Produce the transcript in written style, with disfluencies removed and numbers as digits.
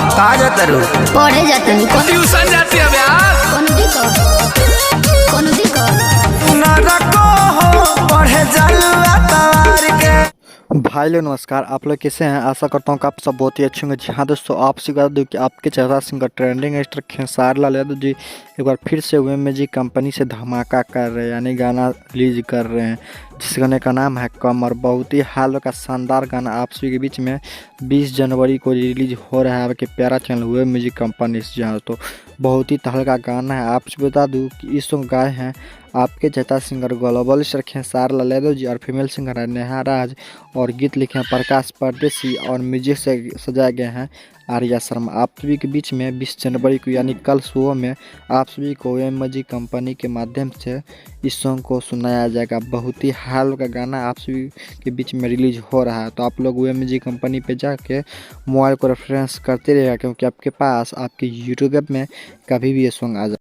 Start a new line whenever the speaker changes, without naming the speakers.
कहाँ जाता रू?
पढ़े जाते नहीं
ट्यूशन जाती है ब्यास।
कोनो दिक्कत
ना रखो हो पढ़े जलवा तार के।
भाई लोग नमस्कार, आप लोग कैसे हैं? आशा करता हूँ कि आप सब बहुत ही अच्छे होंगे। जी हाँ दोस्तों, आपसे बता दूँ कि आपके चेहरा singer trending star Khesari Lal Yadav ji एक बार फिर से ओएमजी कंपनी से धमाका कर रहे हैं, यानी गाना रिलीज कर रहे हैं, जिस गाने का नाम है कमर। बहुत ही हाल का शानदार गाना आप सभी के बीच में 20 जनवरी को रिलीज हो रहा है आपके प्यारा चैनल ओएमजी कंपनी से। जहाँ तो बहुत ही तहलका गाना है। आपसे बता दूँ कि इस सॉन्ग गाए हैं आपके चेता singer global star Khesari Lal Yadav ji और फीमेल सिंगर है नेहा राज, और गीत लिखे हैं प्रकाश परदेसी और म्यूजिक से सजाए गए हैं आर्या शर्मा। आप सभी के बीच में 20 जनवरी को यानी कल सुबह में आप सभी को ओएमजी कंपनी के माध्यम से इस सॉन्ग को सुनाया जाएगा। बहुत ही हाल का गाना आप सभी के बीच में रिलीज हो रहा है, तो आप लोग ओएमजी कंपनी पे जाके मोबाइल को रेफरेंस करते रहेगा, क्योंकि आपके पास आपके यूट्यूब में कभी भी ये सॉन्ग आ जाए।